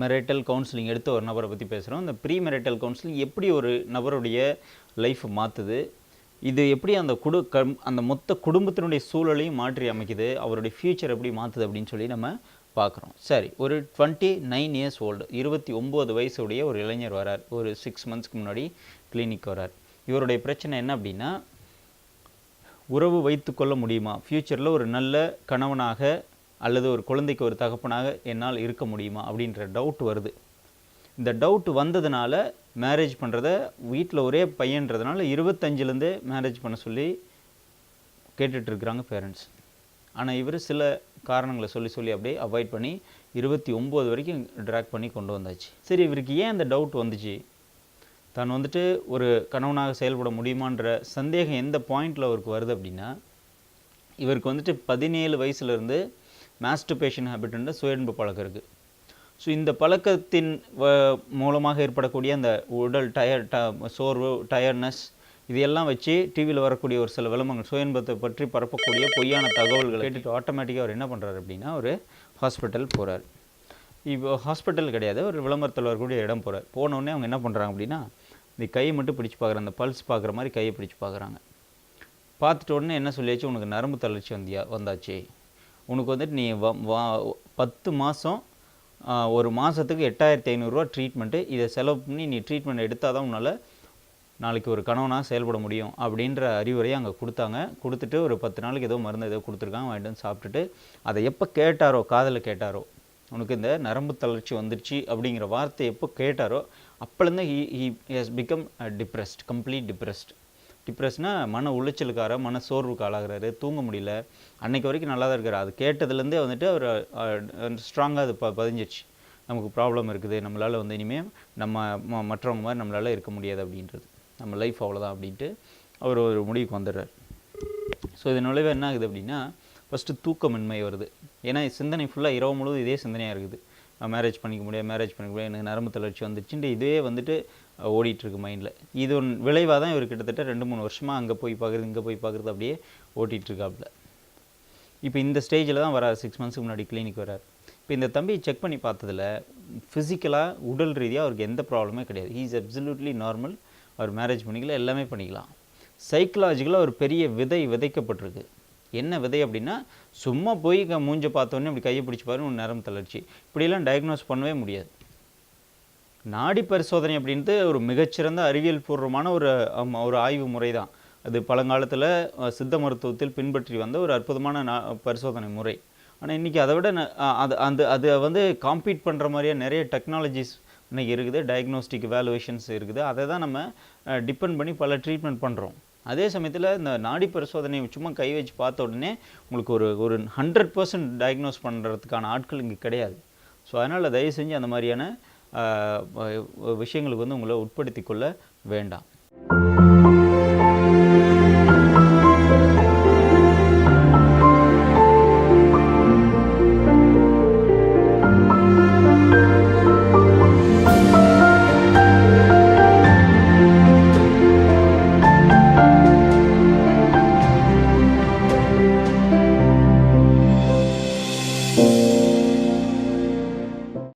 Marital counselling எடுத்த ஒரு நபரை பற்றி பேசுகிறோம். இந்த ப்ரீ மெரிட்டல் கவுன்சிலிங் எப்படி ஒரு நபருடைய லைஃப் மாற்றுது, இது எப்படி அந்த அந்த மொத்த குடும்பத்தினுடைய சூழலையும் மாற்றி அமைக்குது, அவருடைய ஃப்யூச்சர் எப்படி மாற்றுது அப்படின்னு சொல்லி நம்ம பார்க்குறோம். சரி, ஒரு 29 இயர்ஸ் ஓல்டு, 29 வயசுடைய ஒரு இளைஞர் வரார். ஒரு 6 மந்த்ஸ்க்கு முன்னாடி கிளினிக் வரார். இவருடைய பிரச்சனை என்ன அப்படின்னா, உறவு வைத்து கொள்ள முடியுமா, ஃப்யூச்சரில் ஒரு நல்ல கணவனாக அல்லது ஒரு குழந்தைக்கு ஒரு தகப்பனாக என்னால் இருக்க முடியுமா அப்படின்ற டவுட் வருது. இந்த டவுட் வந்ததுனால மேரேஜ் பண்ணுறத, வீட்டில் ஒரே பையன்றதுனால 25லேருந்தே மேரேஜ் பண்ண சொல்லி கேட்டுட்ருக்குறாங்க பேரண்ட்ஸ். ஆனால் இவர் சில காரணங்களை சொல்லி அப்படியே அவாய்ட் பண்ணி 29 வரைக்கும் ட்ராக் பண்ணி கொண்டு வந்தாச்சு. சரி, இவருக்கு ஏன் அந்த டவுட் வந்துச்சு? தான் வந்துட்டு ஒரு கணவனாக செயல்பட முடியுமான்ற சந்தேகம் எந்த பாயிண்டில் அவருக்கு வருது அப்படின்னா, இவருக்கு வந்துட்டு 17 வயசுலேருந்து மாஸ்டர்பேஷன் ஹேபிட்ன்ற சுயன்பு பழக்கம் இருக்குது. ஸோ இந்த பழக்கத்தின் மூலமாக ஏற்படக்கூடிய அந்த உடல் சோர்வு, டயர்ட்னஸ், இதையெல்லாம் வச்சு டிவியில் வரக்கூடிய ஒரு சில விளம்பரங்கள், சுயன்பத்தை பற்றி பரப்பக்கூடிய பொய்யான தகவல்களை கேட்டுட்டு ஆட்டோமேட்டிக்காக அவர் என்ன பண்ணுறாரு அப்படின்னா, ஒரு ஹாஸ்பிட்டல் போகிறார். இப்போ ஹாஸ்பிட்டல் கிடையாது, ஒரு விளம்பரத்தில் வரக்கூடிய இடம் போகிறார். போனோடனே அவங்க என்ன பண்ணுறாங்க அப்படின்னா, இந்த கையை மட்டும் பிடிச்சி பார்க்குறாங்க, அந்த பல்ஸ் பார்க்குற மாதிரி கையை பிடிச்சி பார்க்குறாங்க. பார்த்துட்ட உடனே என்ன சொல்லியாச்சு, உனக்கு நரம்பு தளர்ச்சி வந்தாச்சு, உனக்கு வந்துட்டு நீ 10 மாதம் ஒரு மாதத்துக்கு 8500 ட்ரீட்மெண்ட்டு, இதை செலவு பண்ணி நீ ட்ரீட்மெண்ட் எடுத்தால் தான் உன்னால் நாளைக்கு ஒரு கணவனாக செயல்பட முடியும் அப்படின்ற அறிவுரையை அங்கே கொடுத்தாங்க. கொடுத்துட்டு ஒரு 10 நாளைக்கு ஏதோ மருந்து ஏதோ கொடுத்துருக்காங்க, வாங்கிட்டு வந்து சாப்பிட்டுட்டு அதை எப்போ கேட்டாரோ, காதில் கேட்டாரோ, உனக்கு இந்த நரம்பு தளர்ச்சி வந்துருச்சு அப்படிங்கிற வார்த்தை எப்போ கேட்டாரோ அப்போலேருந்து he has become depressed, complete டிப்ரெஸ்னால் மன உளைச்சலுக்கார, மன சோர்வுக்கு ஆளாகிறாரு, தூங்க முடியல. அன்னைக்கு வரைக்கும் நல்லா தான் இருக்கார். அது கேட்டதுலேருந்தே வந்துட்டு அவர் ஸ்ட்ராங்காக அது பதிஞ்சிருச்சு, நமக்கு ப்ராப்ளம் இருக்குது, நம்மளால் வந்து இனிமேல் நம்ம மற்றவங்க மாதிரி நம்மளால் இருக்க முடியாது அப்படின்றது, நம்ம லைஃப் அவ்வளோதான் அப்படின்ட்டு அவர் ஒரு முடிவுக்கு வந்துடுறார். ஸோ இதன் விளைவு என்ன ஆகுது அப்படின்னா, ஃபஸ்ட்டு தூக்கமின்மை வருது. ஏன்னா சிந்தனை ஃபுல்லாக இரவு முழுவதும் இதே சிந்தனையாக இருக்குது. மேரேஜ் பண்ணிக்க முடியாது, எனக்கு நரம்பு தளர்ச்சி வந்துச்சுட்டு இதே வந்துட்டு ஓடிட்டுருக்கு மைண்டில். இது விளைவாக தான் இவர் கிட்டத்தட்ட 2-3 வருஷமாக அங்கே போய் பார்க்குறது, இங்கே போய் பார்க்குறது, அப்படியே ஓட்டிகிட்ருக்காப்புல. இப்போ இந்த ஸ்டேஜில் தான் வரார். 6 மந்த்ஸுக்கு முன்னாடி கிளினிக் வரார். இப்போ இந்த தம்பியை செக் பண்ணி பார்த்ததில் ஃபிசிக்கலாக, உடல் ரீதியாக அவருக்கு எந்த ப்ராப்ளமே கிடையாது. He is absolutely normal. அவர் மேரேஜ் பண்ணிக்கலாம், எல்லாமே பண்ணிக்கலாம். சைக்கலாஜிக்கலாக ஒரு பெரிய விதைக்கப்பட்டிருக்கு. என்ன விதை அப்படின்னா, சும்மா போய் மூஞ்ச பார்த்தோன்னே இப்படி கையை பிடிச்சி பாருங்க, ஒரு நரம்பு தளர்ச்சி, இப்படியெல்லாம் டயக்னோஸ் பண்ணவே முடியாது. நாடி பரிசோதனை அப்படின்ட்டு ஒரு மிகச்சிறந்த அறிவியல் பூர்வமான ஒரு ஆய்வு முறை தான். அது பழங்காலத்தில் சித்த மருத்துவத்தில் பின்பற்றி வந்த ஒரு அற்புதமான பரிசோதனை முறை. ஆனால் இன்றைக்கி அதை விட அதை வந்து காம்பீட் பண்ணுற மாதிரியே நிறைய டெக்னாலஜிஸ் இன்றைக்கி இருக்குது, டயக்னோஸ்டிக் வேல்யூவேஷன்ஸ் இருக்குது. அதை தான் நம்ம டிபெண்ட் பண்ணி பல ட்ரீட்மெண்ட் பண்ணுறோம். அதே சமயத்தில் இந்த நாடி பரிசோதனை சும்மா கை வச்சு பார்த்த உடனே உங்களுக்கு ஒரு 100% டயக்னோஸ் பண்ணுறதுக்கான ஆட்கள் இங்கே கிடையாது. ஸோ அதனால் தயவு செஞ்சு அந்த மாதிரியான விஷயங்களுக்கு வந்து உங்களை உட்படுத்தி கொள்ள வேண்டாம்.